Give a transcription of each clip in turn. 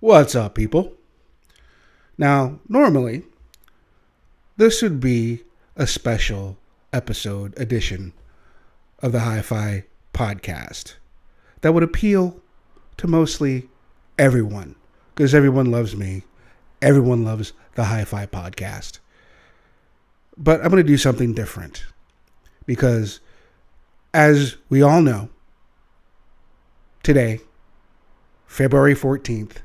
What's up, people? Now, normally, this would be a special episode edition of the Hi-Fi podcast that would appeal to mostly everyone, because everyone loves me. Everyone loves the Hi-Fi podcast. But I'm going to do something different because, as we all know, today, February 14th,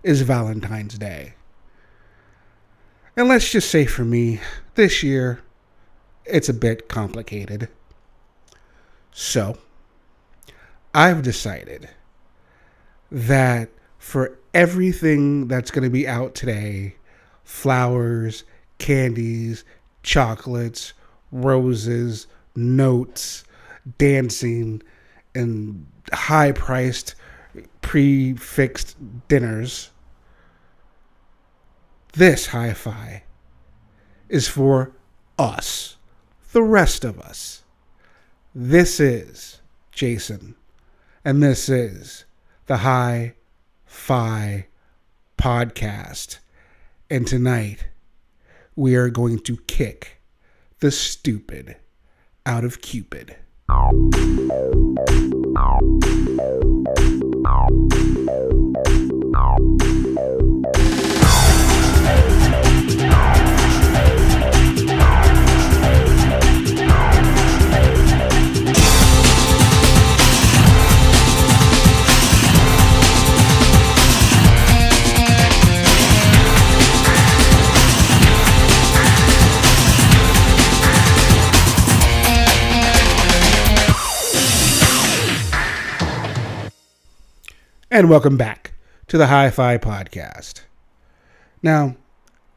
is Valentine's Day. And let's just say for me, this year, it's a bit complicated. So, I've decided that for everything that's going to be out today, flowers, candies, chocolates, roses, notes, dancing, and high-priced prefixed dinners, this Hi-Fi is for us, the rest of us. This is Jason, and this is the Hi-Fi podcast. And tonight, we are going to kick the stupid out of Cupid. And welcome back to the Hi-Fi podcast. Now,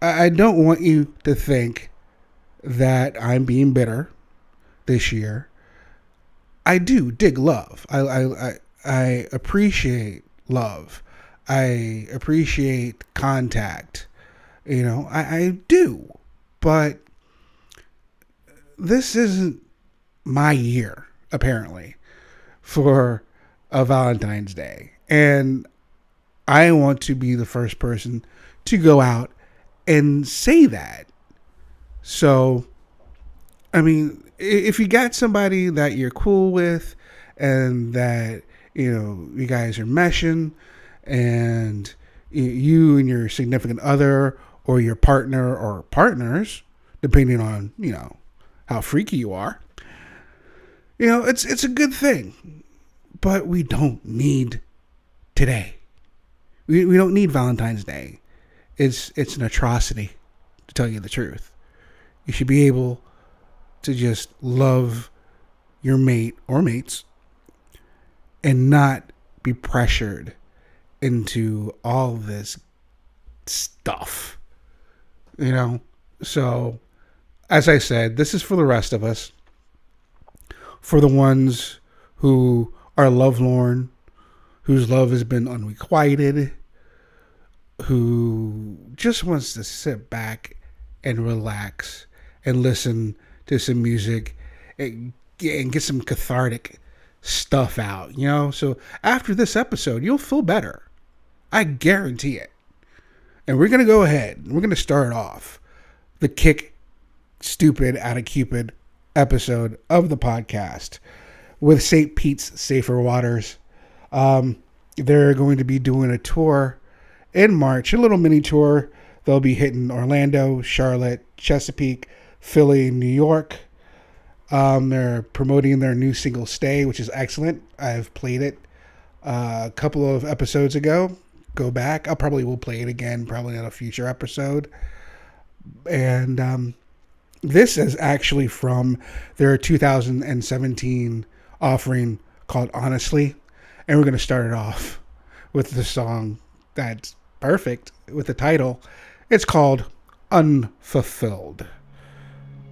I don't want you to think that I'm being bitter this year. I do dig love. I appreciate love. I appreciate contact. You know, I do. But this isn't my year, apparently, for a Valentine's Day. And I want to be the first person to go out and say that. So, I mean, if you got somebody that you're cool with and that, you know, you guys are meshing and you and your significant other or your partner or partners, depending on, you know, how freaky you are, you know, it's a good thing. But we don't need today. We don't need Valentine's Day. It's an atrocity, to tell you the truth. You should be able to just love your mate or mates and not be pressured into all this stuff. You know? So, as I said, this is for the rest of us. For the ones who are lovelorn, whose love has been unrequited, who just wants to sit back and relax and listen to some music and get some cathartic stuff out, you know? So after this episode, you'll feel better. I guarantee it. And we're going to go ahead. We're going to start off the Kick Stupid Out of Cupid episode of the podcast with St. Pete's Saferwaters. They're going to be doing a tour in March, a little mini tour. They'll be hitting Orlando, Charlotte, Chesapeake, Philly, New York. They're promoting their new single Stay, which is excellent. I've played it a couple of episodes ago. Go back. I probably will play it again, probably on a future episode. And this is actually from their 2017 offering called Honestly. And we're going to start it off with the song that's perfect with the title. It's called Unfulfilled.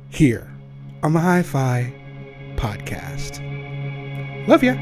Here on the Hi-Fi podcast. Love ya.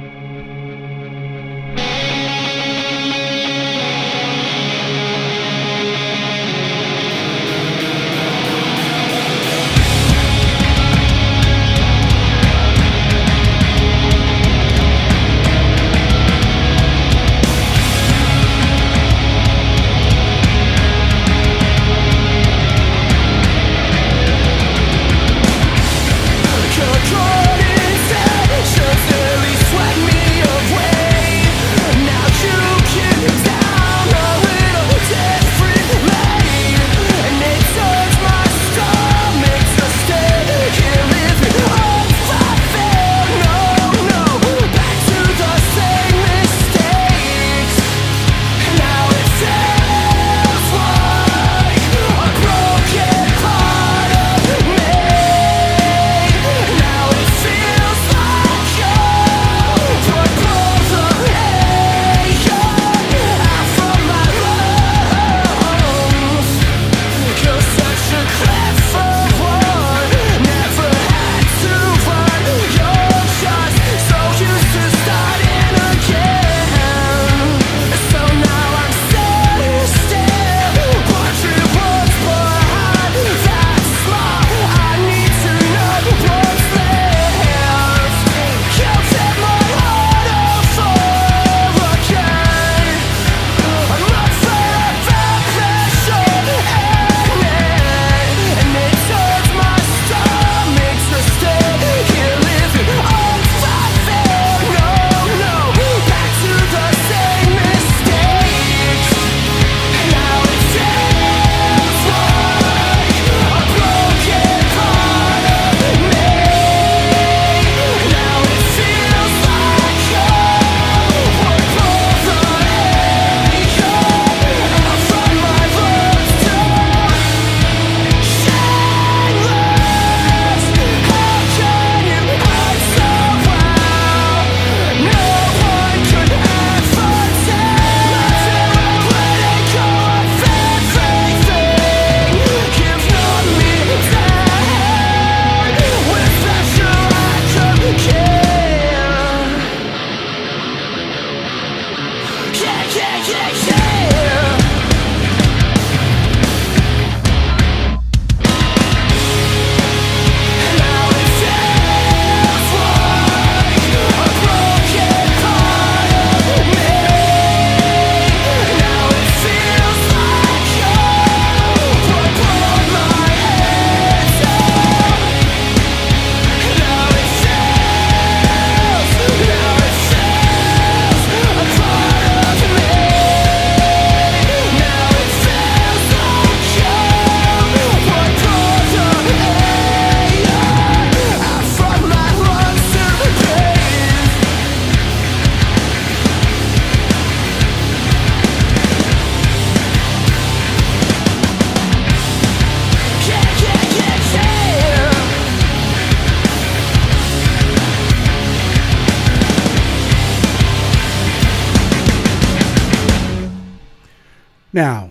Now,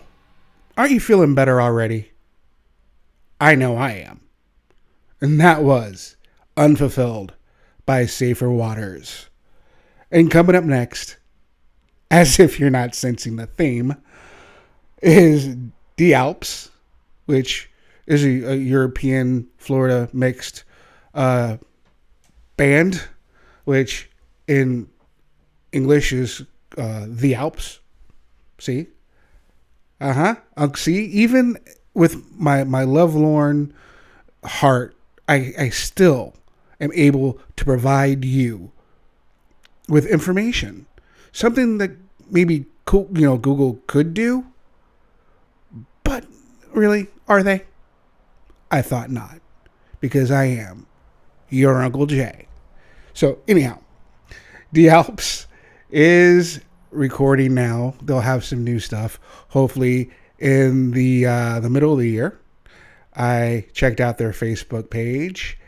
aren't you feeling better already? I know I am. And that was Unfulfilled by Saferwaters. And coming up next, as if you're not sensing the theme, is DieAlps, which is a European Florida mixed band, which in English is the Alps. See? See, even with my lovelorn heart, I still am able to provide you with information. Something that maybe Google could do. But really, are they? I thought not. Because I am your Uncle Jay. So anyhow, DieAlps is recording now. They'll have some new stuff, hopefully in the middle of the year. I checked out their Facebook page.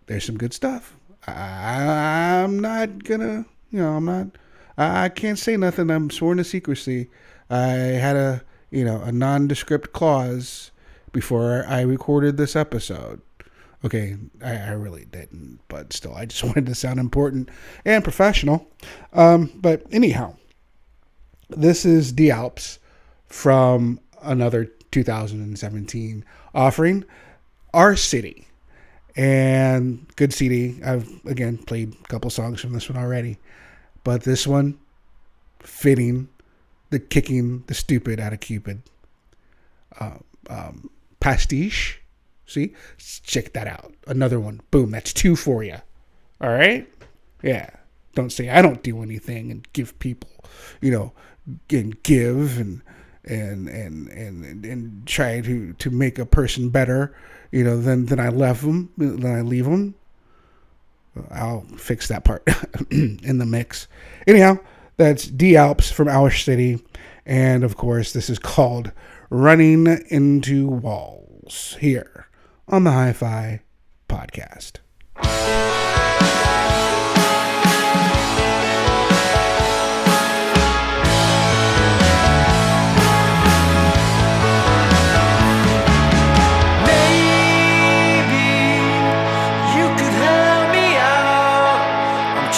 There's some good stuff. I'm not gonna, I can't say nothing. I'm sworn to secrecy. I had a nondescript clause before I recorded this episode. Okay, I really didn't, but still, I just wanted to sound important and professional. But anyhow, this is DieAlps from another 2017 offering, Our City. And good CD. I've, again, played a couple songs from this one already. But this one, fitting the kicking the stupid out of Cupid. Pastiche. See? Check that out. Another one. Boom. That's 2 for you. All right? Yeah. Don't say I don't do anything and give people, and give and try to make a person better, than I left them, than I leave them. I'll fix that part in the mix. Anyhow, that's DieAlps from Our City. And of course, this is called Running Into Walls here on the Hi-Fi Podcast.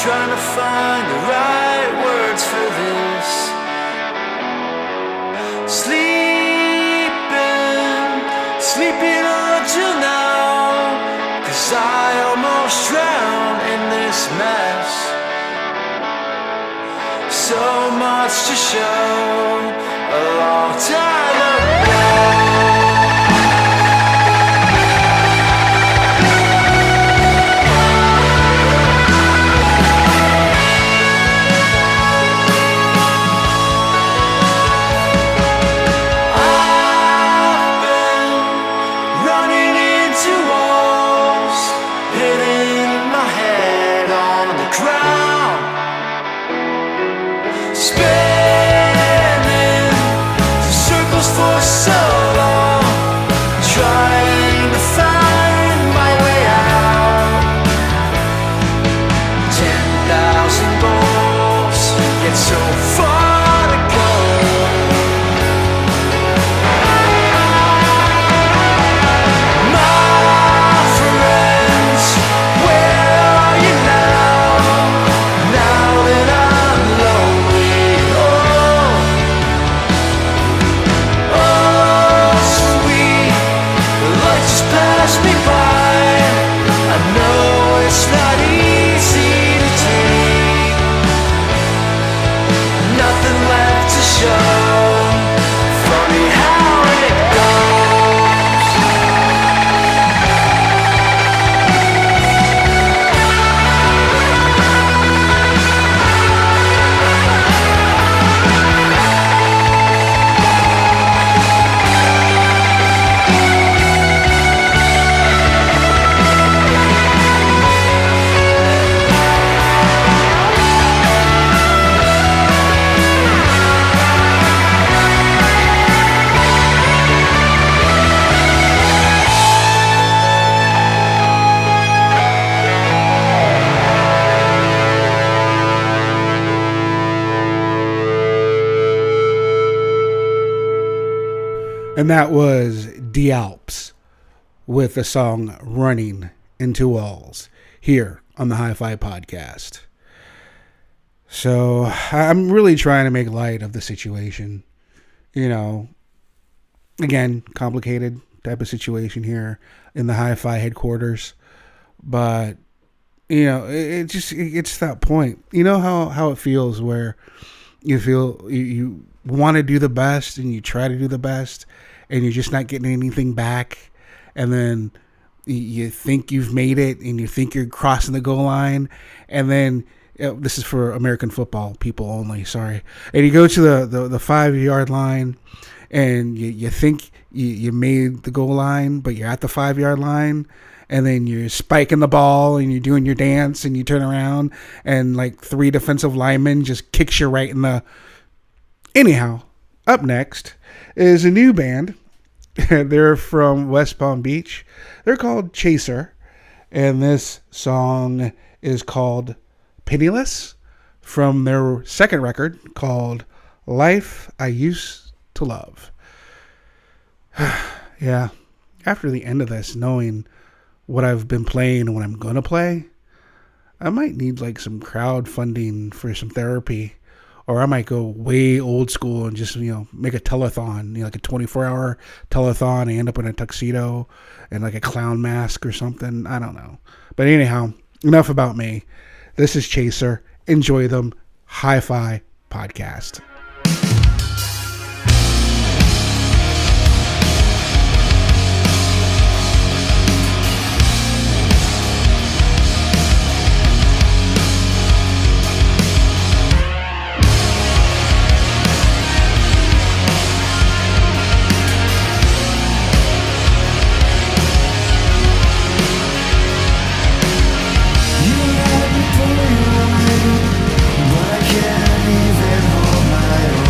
Trying to find the right words for this. Sleeping until now, 'cause I almost drowned in this mess. So much to show, a long time ago. Spinning, the circles And that was DieAlps with the song Running Into Walls here on the Hi-Fi Podcast. So I'm really trying to make light of the situation. You know, again, complicated type of situation here in the Hi-Fi headquarters. But, you know, it gets to that point. You know how it feels where you feel you want to do the best and you try to do the best and you're just not getting anything back. And then you think you've made it and you think you're crossing the goal line. And then this is for American football people only, sorry. And you go to the 5-yard line and you think you made the goal line, but you're at the 5-yard line. And then you're spiking the ball and you're doing your dance and you turn around and like 3 defensive linemen just kicks you right in the... Anyhow, up next is a new band. They're from West Palm Beach. They're called Chaser. And this song is called Penniless from their second record called Life I Used to Love. Yeah, after the end of this, knowing what I've been playing and what I'm going to play, I might need like some crowdfunding for some therapy. Or I might go way old school and just, you know, make a telethon, you know, like a 24-hour telethon and end up in a tuxedo and like a clown mask or something. I don't know. But anyhow, enough about me. This is Chaser. Enjoy them. Hi-Fi Podcast. But I can't even hold my own.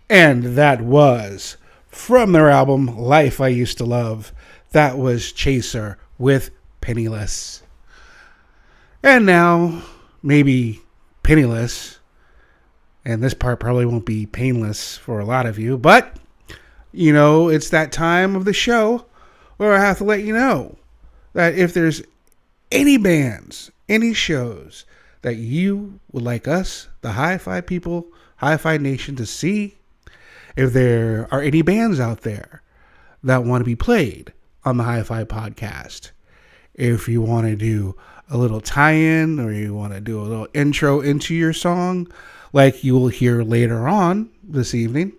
And that was from their album Life I Used to Love. That was Chaser with Penniless. And now, maybe Penniless, and this part probably won't be painless for a lot of you, but it's that time of the show where I have to let you know that if there's any bands, any shows that you would like us, the Hi-Fi people, Hi-Fi Nation, to see, if there are any bands out there that want to be played on the Hi-Fi podcast, if you want to do a little tie-in or you want to do a little intro into your song like you will hear later on this evening,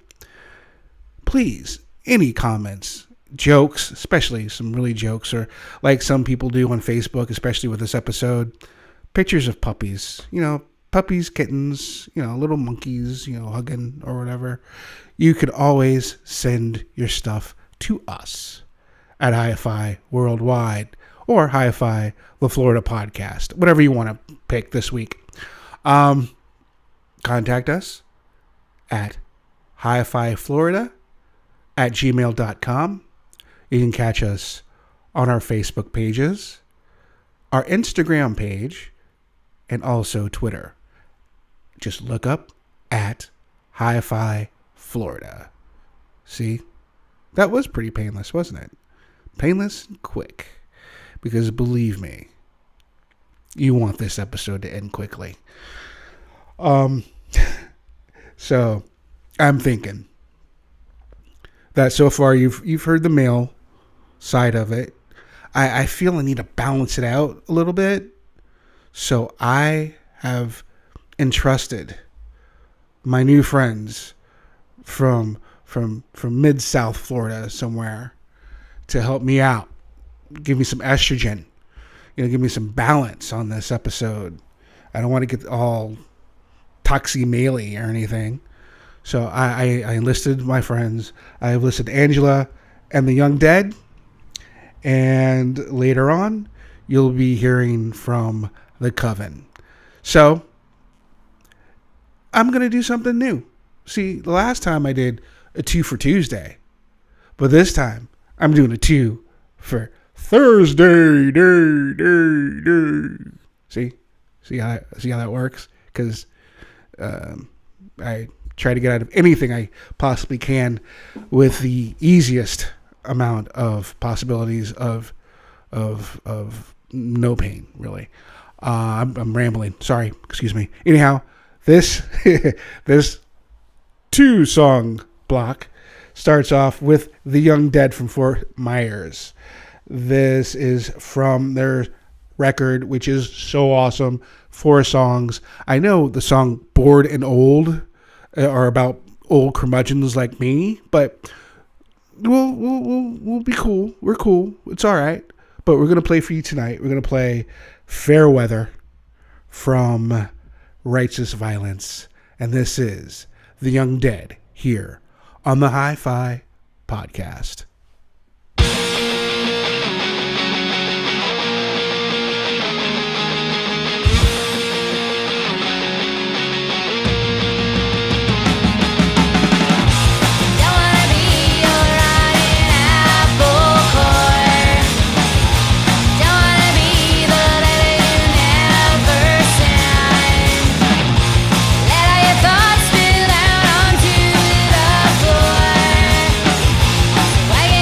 please, any comments, jokes, especially some really jokes, or like some people do on Facebook, especially with this episode, pictures of puppies, puppies, kittens, little monkeys, hugging or whatever. You could always send your stuff to us at Hi-Fi Worldwide or Hi-Fi the Florida Podcast, whatever you want to pick this week. Contact us at hififlorida@gmail.com. You can catch us on our Facebook pages, our Instagram page, and also Twitter. Just look up at Hi-Fi Florida. See? That was pretty painless, wasn't it? Painless and quick. Because believe me, you want this episode to end quickly. So I'm thinking that so far you've heard the male side of it. I feel I need to balance it out a little bit. So I have entrusted my new friends from mid-South Florida somewhere to help me out. Give me some estrogen. Give me some balance on this episode. I don't want to get all toxy-maily or anything. So I enlisted my friends. I enlisted Angela and the Young Dead. And later on, you'll be hearing from the Coven. So I'm going to do something new. See, the last time I did a 2 for Tuesday. But this time, I'm doing a 2 for Thursday. See how that works? Because I try to get out of anything I possibly can with the easiest amount of possibilities of no pain, really. I'm rambling. Sorry. Excuse me. Anyhow, this 2-song block starts off with The Young Dead from Fort Myers. This is from their record, which is so awesome. 4 songs. I know the song Bored and Old are about old curmudgeons like me, but we'll be cool. We're cool. It's all right. But we're going to play for you tonight. We're going to play Fair Weather from Righteous Violence. And this is The Young Dead here on the Hi-Fi Podcast. Why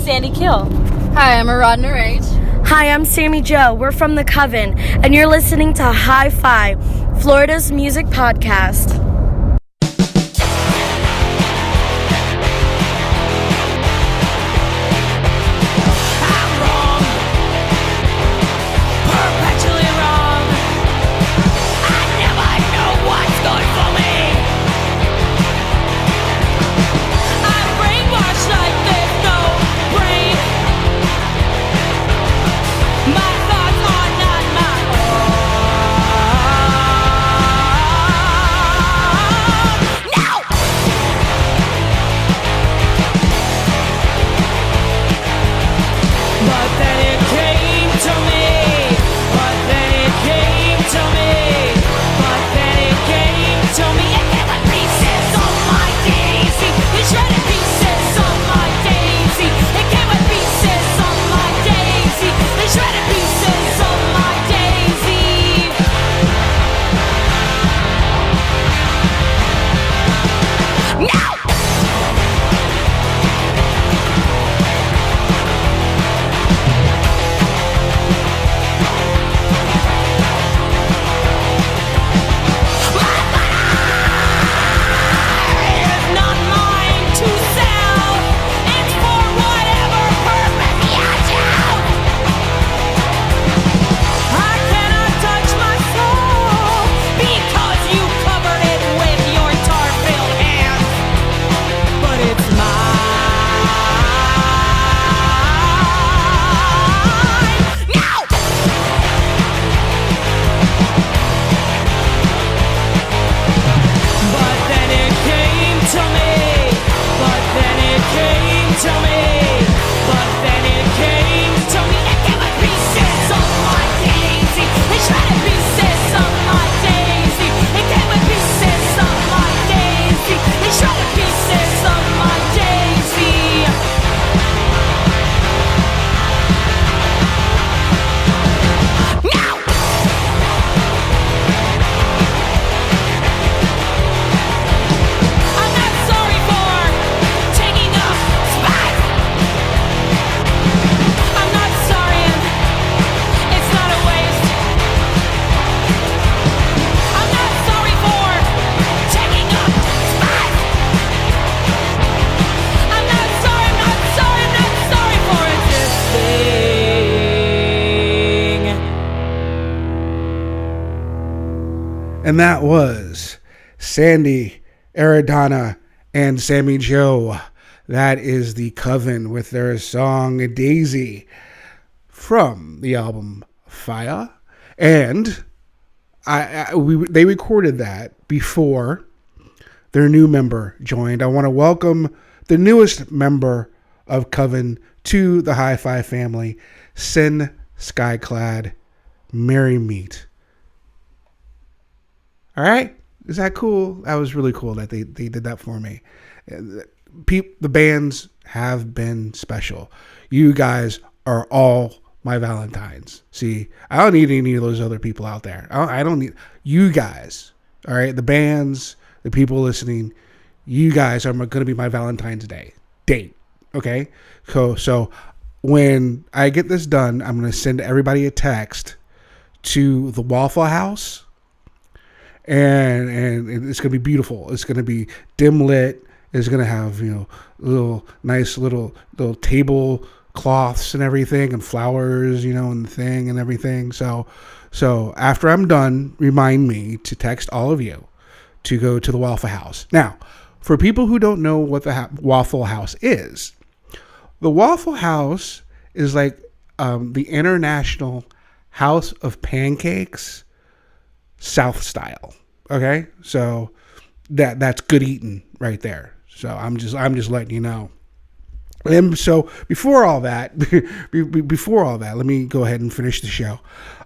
Sandy Kill. Hi, I'm Arad Narage. Hi, I'm Sammy Joe. We're from the Coven, and you're listening to Hi-Fi, Florida's music podcast. And that was Sandy, Aradana, and Sammy Joe. That is the Coven with their song Daisy from the album Fire. And they recorded that before their new member joined. I want to welcome the newest member of Coven to the Hi-Fi family, Sin Skyclad. Merry Meet. All right, is that cool? That was really cool that they did that for me. The bands have been special. You guys are all my Valentines. See, I don't need any of those other people out there. I don't need you guys. All right, the bands, the people listening, you guys are going to be my Valentine's Day date. Okay, so when I get this done, I'm going to send everybody a text to the Waffle House. And it's going to be beautiful. It's going to be dim lit. It's going to have, little nice little table cloths and everything and flowers, and the thing and everything. So after I'm done, remind me to text all of you to go to the Waffle House. Now, for people who don't know what the Waffle House is, the Waffle House is like the International House of Pancakes, South style. Okay, so that's good eating right there. So I'm just letting you know. And so before all that, let me go ahead and finish the show.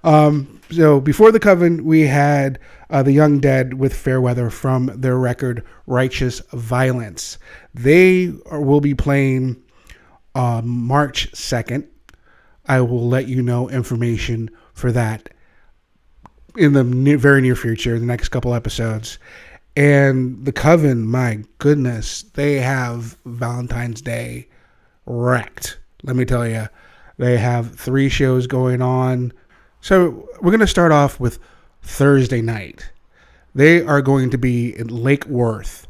So before the Coven, we had the Young Dead with Fairweather from their record Righteous Violence. They will be playing March 2nd. I will let you know information for that in the very near future, the next couple episodes. And the Coven, my goodness, they have Valentine's Day wrecked. let me tell you, they have 3 shows going on. So we're going to start off with Thursday night. They are going to be in Lake Worth.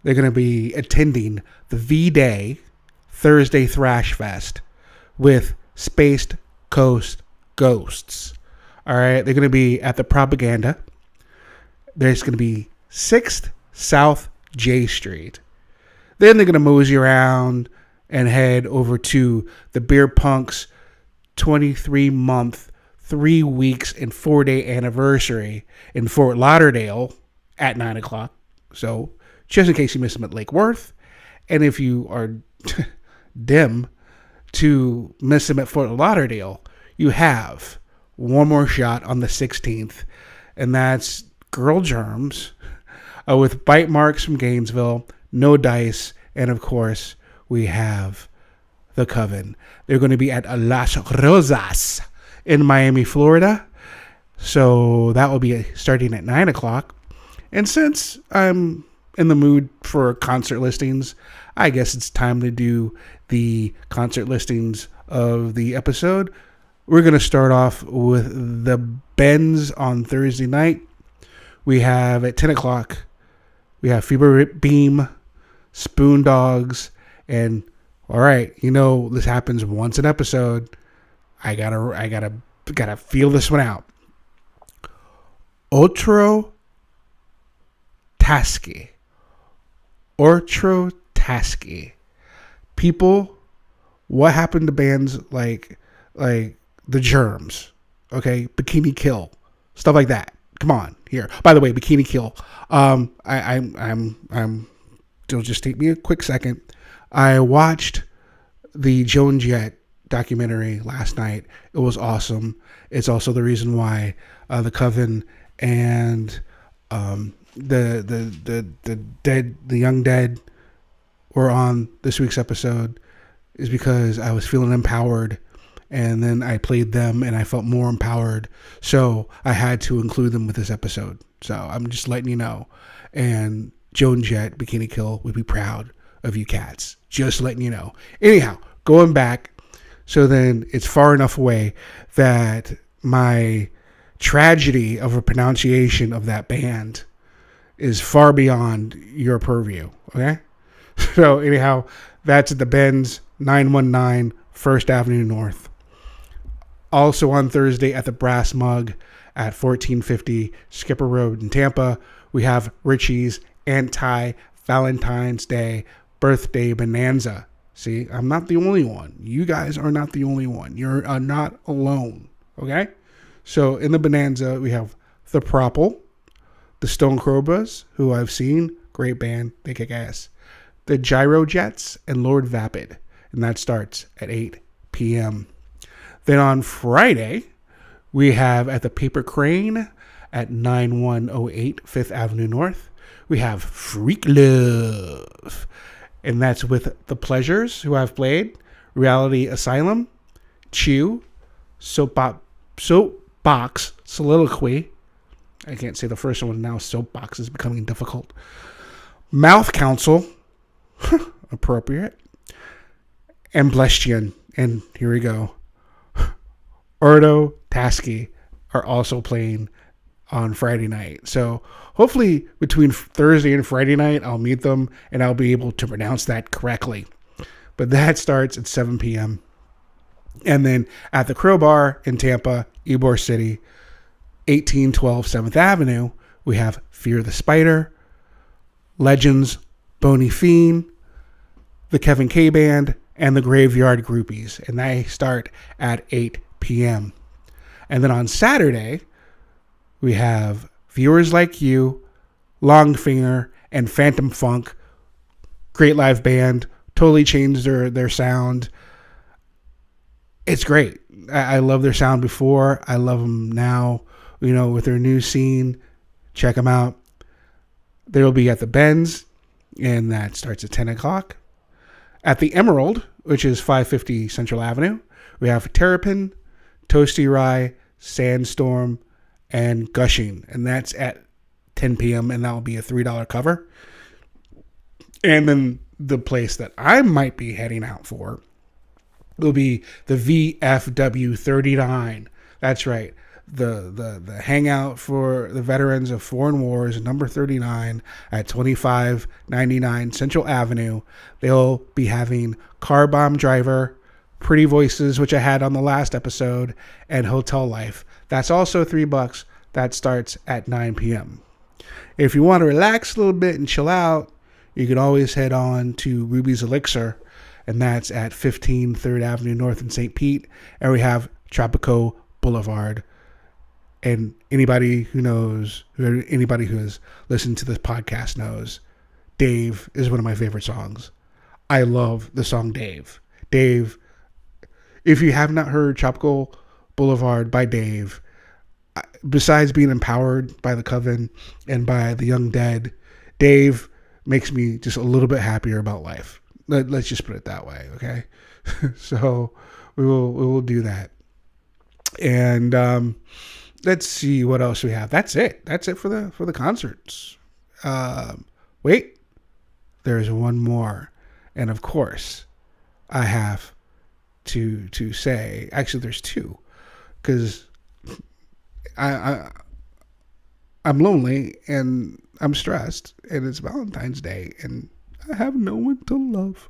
They're going to be attending the V-Day Thursday Thrash Fest with Spaced Coast Ghosts. All right, they're going to be at the Propaganda. There's going to be 6th South J Street. Then they're going to mosey around and head over to the Beer Punk's 23-month, 3 weeks, and 4-day anniversary in Fort Lauderdale at 9 o'clock. So just in case you miss them at Lake Worth. And if you are dim to miss them at Fort Lauderdale, you have one more shot on the 16th, and that's Girl Germs with Bite Marks from Gainesville, No Dice, and of course, we have the Coven. They're going to be at Las Rosas in Miami, Florida. So that will be starting at 9 o'clock. And since I'm in the mood for concert listings, I guess it's time to do the concert listings of the episode. We're going to start off with the Bends on Thursday night. We have at 10 o'clock, we have Fever Beam, Spoon Dogs, and all right, you know this happens once an episode. I gotta feel this one out. Otro Tasky. People, what happened to bands like the Germs? Okay, Bikini Kill, stuff like that. Come on, here. By the way, Bikini Kill. It'll just take me a quick second. I watched the Joan Jett documentary last night. It was awesome. It's also the reason why the Coven and the Young Dead were on this week's episode, is because I was feeling empowered, and then I played them and I felt more empowered. So I had to include them with this episode. So I'm just letting you know. And Joan Jett, Bikini Kill, would be proud of you cats. Just letting you know. Anyhow, going back. So then it's far enough away that my tragedy of a pronunciation of that band is far beyond your purview. Okay? So anyhow, that's at the Benz, 919 First Avenue North. Also on Thursday at the Brass Mug at 1450 Skipper Road in Tampa, we have Richie's Anti-Valentine's Day Birthday Bonanza. See, I'm not the only one. You guys are not the only one. You're not alone. Okay? So in the Bonanza, we have The Propple, the Stone Cobras, who I've seen. Great band. They kick ass. The Gyro Jets and Lord Vapid. And that starts at 8 p.m. Then on Friday, we have at the Paper Crane at 9108 Fifth Avenue North, we have Freak Love. And that's with The Pleasures, who I've played, Reality Asylum, Chew, Soapbox Soliloquy. I can't say the first one now. Soapbox is becoming difficult. Mouth Council, appropriate. And Blestian. And here we go. Ordo Tasky are also playing on Friday night. So hopefully between Thursday and Friday night, I'll meet them and I'll be able to pronounce that correctly. But that starts at 7 p.m. And then at the Crowbar in Tampa, Ybor City, 1812 7th Avenue, we have Fear the Spider, Legends, Boney Fiend, the Kevin K Band, and the Graveyard Groupies. And they start at 8 p.m. And then on Saturday, we have Viewers Like You, Longfinger, and Phantom Funk. Great live band. Totally changed their sound. It's great. I love their sound before. I love them now. You know, with their new scene. Check them out. They'll be at the Benz, and that starts at 10 o'clock. At the Emerald, which is 550 Central Avenue, we have Terrapin, Toasty Rye, Sandstorm, and Gushing. And that's at 10 p.m. and that'll be a $3 cover. And then the place that I might be heading out for It'll be the VFW 39. That's right. The hangout for the veterans of foreign wars, number 39 at 2599 Central Avenue. They'll be having Car Bomb Driver, Pretty Voices, which I had on the last episode, and Hotel Life. That's also $3. That starts at 9 p.m. If you want to relax a little bit and chill out, you can always head on to Ruby's Elixir, and that's at 15 3rd Avenue North in St. Pete. And we have Tropico Boulevard. And anybody who has listened to this podcast knows Dave is one of my favorite songs. I love the song Dave. Dave, if you have not heard Tropical Boulevard by Dave, besides being empowered by the Coven and by the Young Dead, Dave makes me just a little bit happier about life. Let's just put it that way, okay? So we will do that. And let's see what else we have. That's it. That's it for the concerts. Wait, there's one more, and of course, I have to say. Actually, there's two, because I'm lonely and I'm stressed, and it's Valentine's Day, and I have no one to love.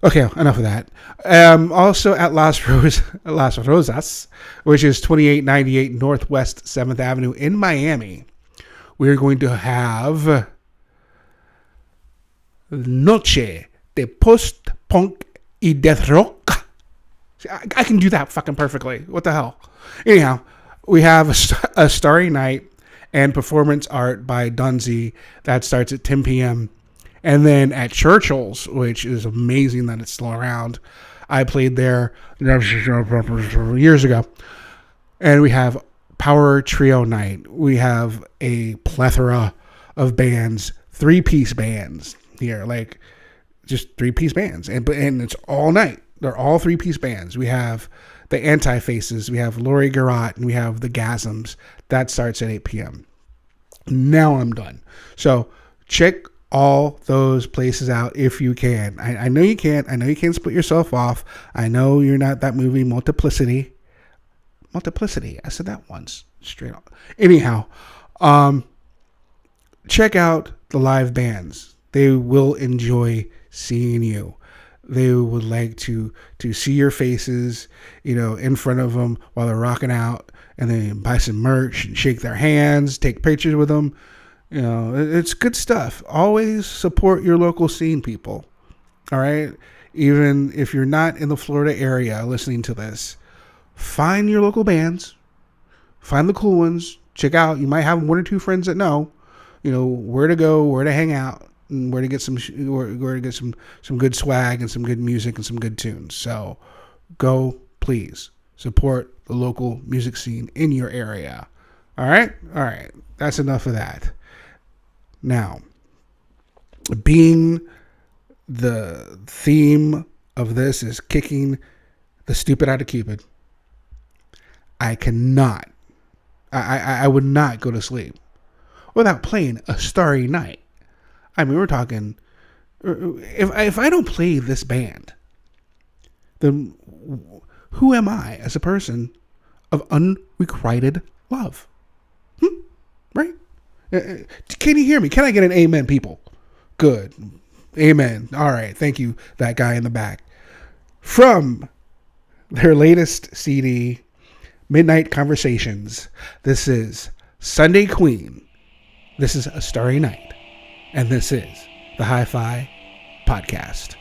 Okay, enough of that. Also at Las Rosas, which is 2898 Northwest 7th Avenue in Miami, we're going to have Noche de Post-Punk y Death Rock. I can do that fucking perfectly. What the hell? Anyhow, we have a Starry Night and performance art by Dunzy. That starts at 10 p.m. And then at Churchill's, which is amazing that it's still around. I played there years ago. And we have Power Trio Night. We have a plethora of bands, 3-piece bands here, like just 3-piece bands. And it's all night. They're all 3-piece bands. We have the Anti-Faces, we have Lori Garrott, and we have the Gasms. That starts at 8 p.m. Now I'm done. So check all those places out if you can. I know you can't. I know you can't split yourself off. I know you're not that movie Multiplicity. I said that once straight up. Anyhow, check out the live bands. They will enjoy seeing you. They would like to see your faces, in front of them while they're rocking out, and then buy some merch and shake their hands, take pictures with them. It's good stuff. Always support your local scene, people. All right? Even if you're not in the Florida area listening to this, find your local bands. Find the cool ones. Check out. You might have one or two friends that know, where to go, where to hang out, and where to get some good swag and some good music and some good tunes. So go, please, support the local music scene in your area. All right? All right. That's enough of that. Now, being the theme of this is kicking the stupid out of Cupid, I would not go to sleep without playing A Starry Night. I mean, we're talking, if I don't play this band, then who am I as a person of unrequited love? Right? Can you hear me? Can I get an amen, people? Good. Amen. All right. Thank you, that guy in the back. From their latest CD, Midnight Conversations, this is Sunday Queen. This is A Starry Night. And this is the Hi-Fi Podcast.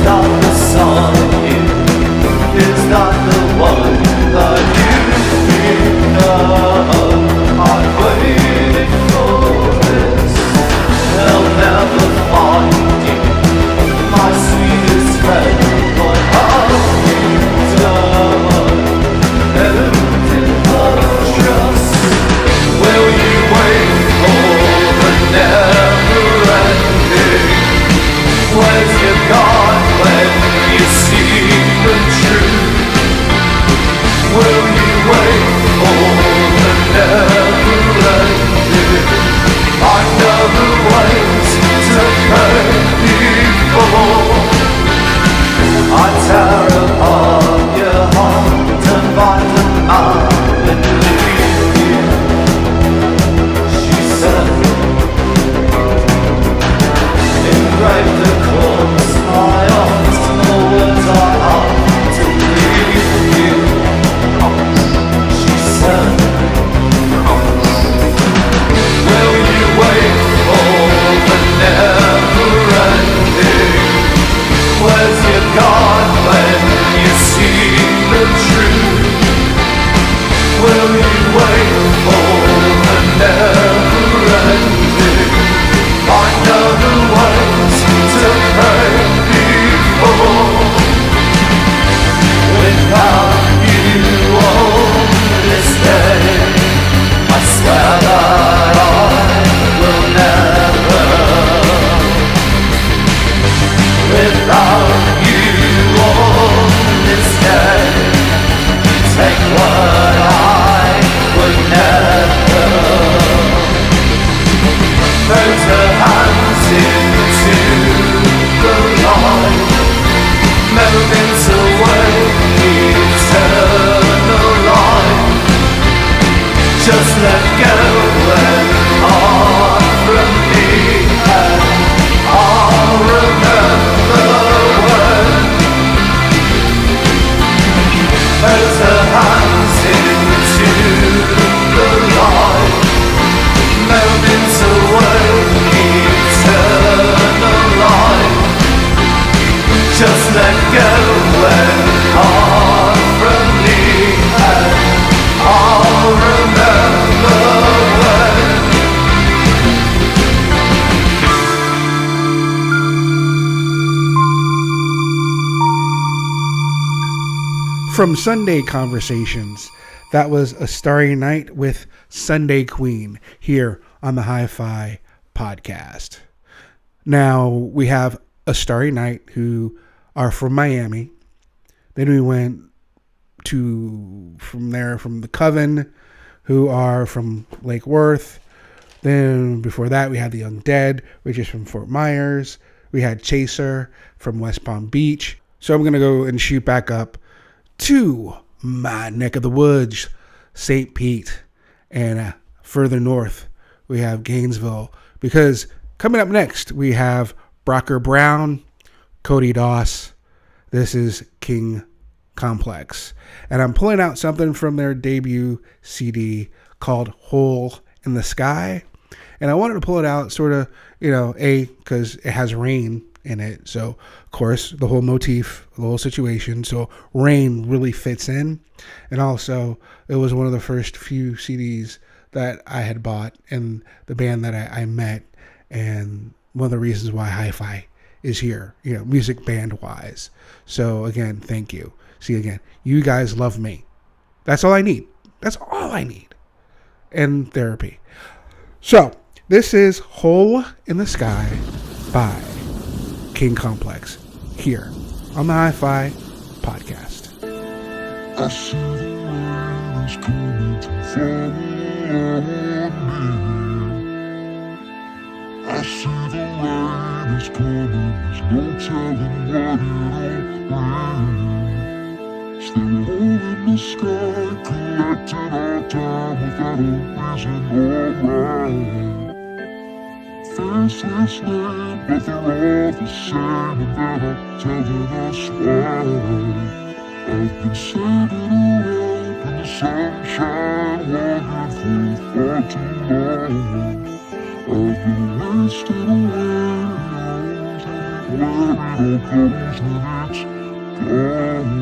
Stop Just let go and part from me, and I'll remember when. As her hands into the light, moments away, eternal light. Just let go and part from me, and I'll remember when. From Sunday Conversations, that was Astari Nite with Sunday Queen here on the Hi-Fi podcast. Now we have Astari Nite, who are from Miami. Then we went from the Coven, who are from Lake Worth. Then before that, we had the Undead, which is from Fort Myers. We had Chaser from West Palm Beach. So I'm going to go and shoot back up to my neck of the woods, St. Pete, and further north, we have Gainesville. Because coming up next, we have Brocker Brown, Cody Doss. This is King Complex. And I'm pulling out something from their debut CD called Hole in the Sky. And I wanted to pull it out sort of, because it has rain in it. So, of course, the whole motif, the whole situation. So rain really fits in. And also, it was one of the first few CDs that I had bought and the band that I met. And one of the reasons why Hi-Fi is here, music band wise. So again, thank you. See, again, you guys love me. That's all I need. That's all I need. And therapy. So this is Hole in the Sky by King Complex here on the Hi-Fi podcast. I see the rain is coming to fall on me. I see the rain is coming, there's no telling what it'll bring. Still a hole in the sky, collecting our time without a reason or rhyme. Faceless land, but they're all the same, and they're not telling us why. I've been sailing around in the sunshine, wandering for far too long. I've been wasted away, where it all goes when it's gone.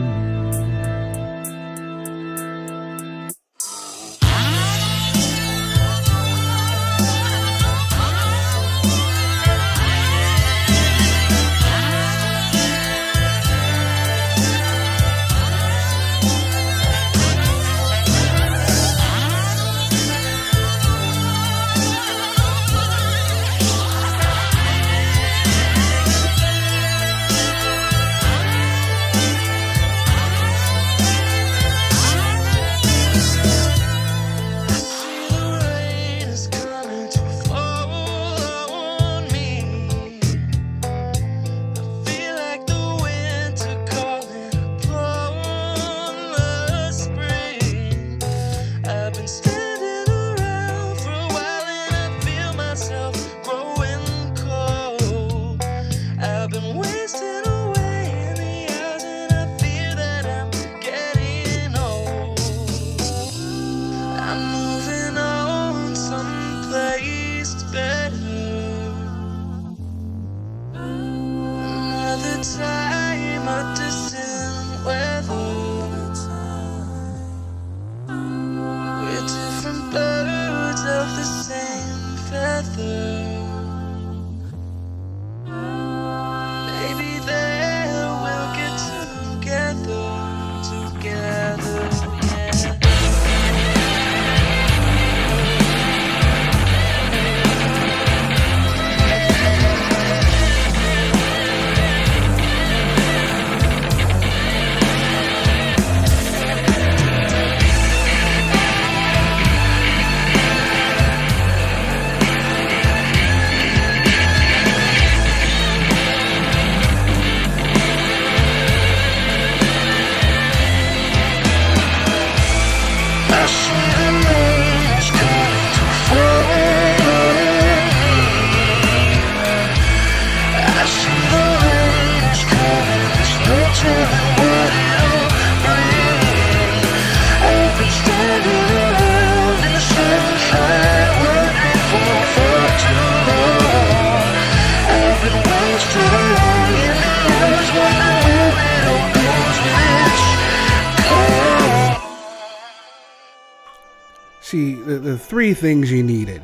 the three things you needed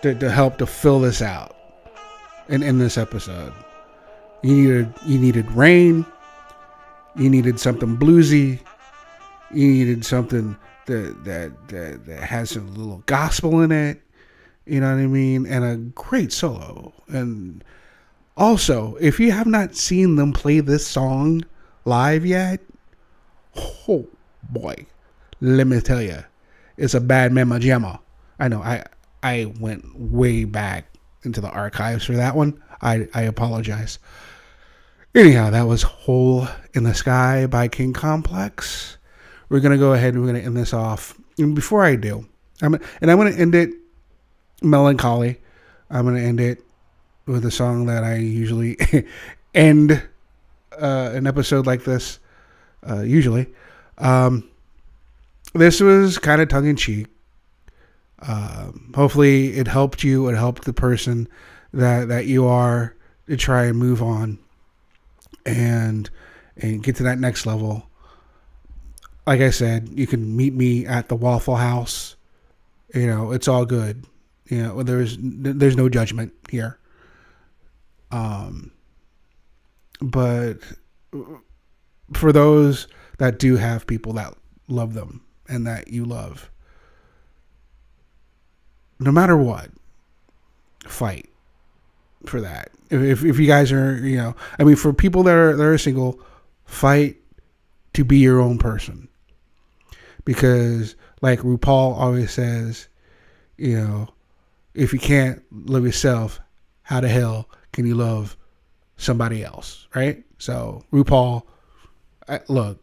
to help to fill this out in this episode. You needed rain. You needed something bluesy. You needed something that has a little gospel in it. You know what I mean? And a great solo. And also, if you have not seen them play this song live yet, oh boy, let me tell you, it's a bad mama jamma. I know I went way back into the archives for that one. I apologize. Anyhow, that was Hole in the Sky by King Complex. We're going to go ahead and we're going to end this off. And before I do, I'm going to end it melancholy. I'm going to end it with a song that I usually end an episode like this. Usually. This was kind of tongue-in-cheek. Hopefully it helped you. It helped the person that you are to try and move on and get to that next level. Like I said, you can meet me at the Waffle House. You know, it's all good. You know, there's no judgment here. But for those that do have people that love them and that you love, no matter what, fight for that. If you guys are, you know, I mean, for people that are single, fight to be your own person. Because like RuPaul always says, you know, if you can't love yourself, how the hell can you love somebody else, right? So RuPaul, look,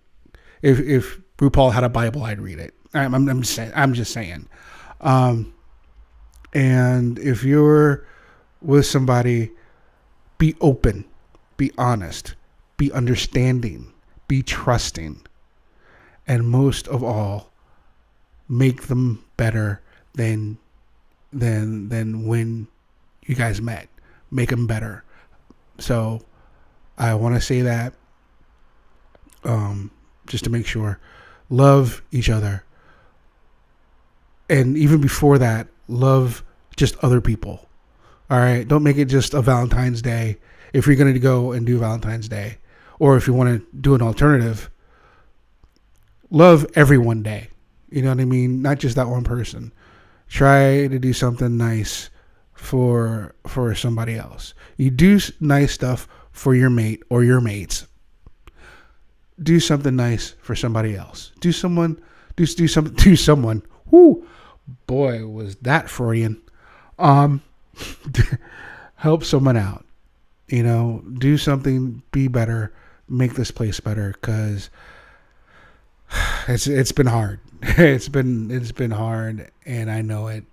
if RuPaul had a Bible, I'd read it. I'm just saying. And if you're with somebody, be open, be honest, be understanding, be trusting, and most of all, make them better than when you guys met. Make them better. So I want to say that just to make sure. Love each other. And even before that, love just other people. All right? Don't make it just a Valentine's Day. If you're going to go and do Valentine's Day, or if you want to do an alternative, love every one day. You know what I mean? Not just that one person. Try to do something nice for somebody else. You do nice stuff for your mate or your mates. Do something nice for somebody else. Do someone. Whoo, boy, was that Freudian. Help someone out. You know, do something. Be better. Make this place better, because it's been hard. It's been hard, and I know it.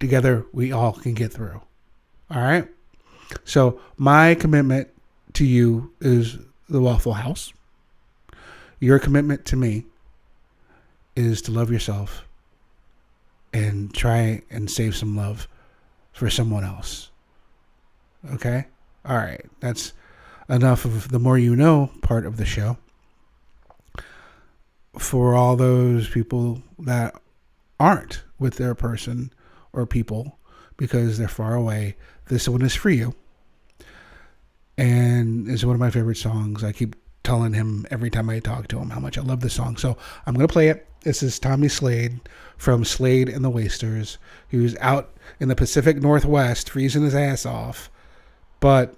Together, we all can get through. All right? So, my commitment to you is the Waffle House. Your commitment to me is to love yourself and try and save some love for someone else. Okay? All right. That's enough of the more you know part of the show. For all those people that aren't with their person or people because they're far away, this one is for you. And it's one of my favorite songs. I keep telling him every time I talk to him how much I love the song. So I'm going to play it. This is Tommy Slade from Slade and the Wasters, who's out in the Pacific Northwest freezing his ass off. But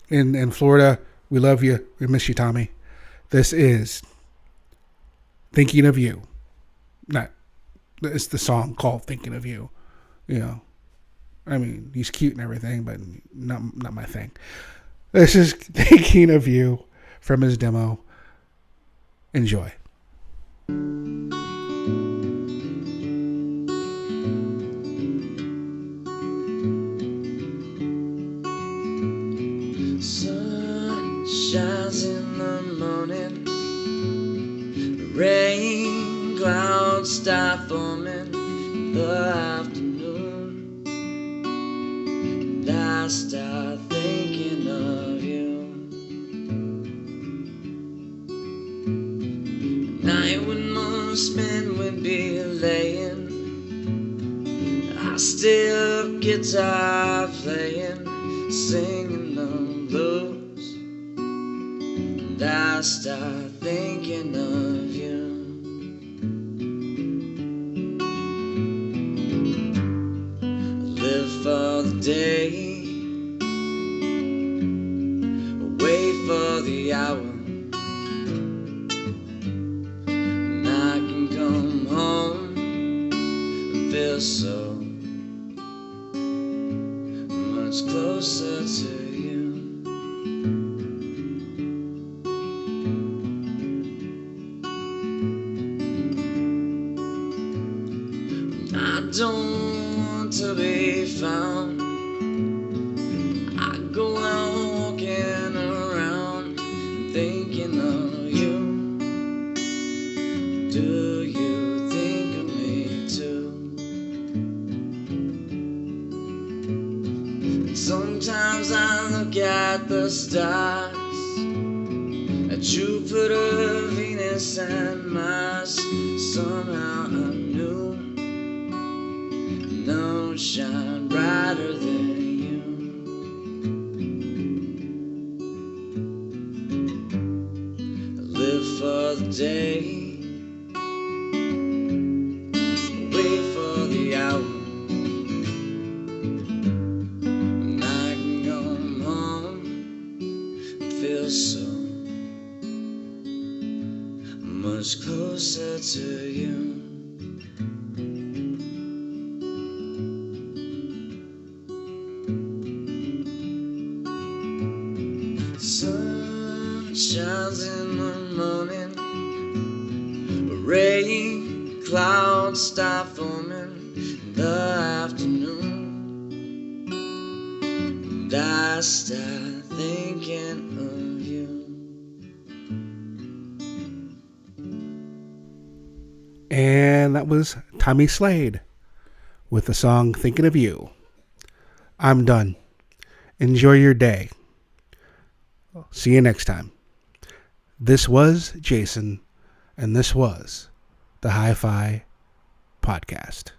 in Florida, we love you. We miss you, Tommy. This is Thinking of You. It's the song called Thinking of You. You know, I mean, he's cute and everything, but not my thing. This is Thinking of You from his demo. Enjoy. Sun shines in the morning, rain clouds start forming in the afternoon, and I start thinking of you. Night when most men would be laying I stay up guitar playing, singing the blues, and I start thinking of you. Live for the day, wait for the hour, and I can come home and feel so much closer to you. I don't want to be found. I go out walking around thinking of you. Do you think of me too? And sometimes I look at the stars, at Jupiter, Venus, and Mars. Somehow I knew no shine brighter than you. I live for the day, wait for the hour, and I can come home and feel so much closer to you. Sun shines in the morning, rain clouds start forming in the afternoon, and I start thinking of you. And that was Tommy Slade with the song Thinking of You. I'm done. Enjoy your day. See you next time. This was Jason, and this was the Hi-Fi Podcast.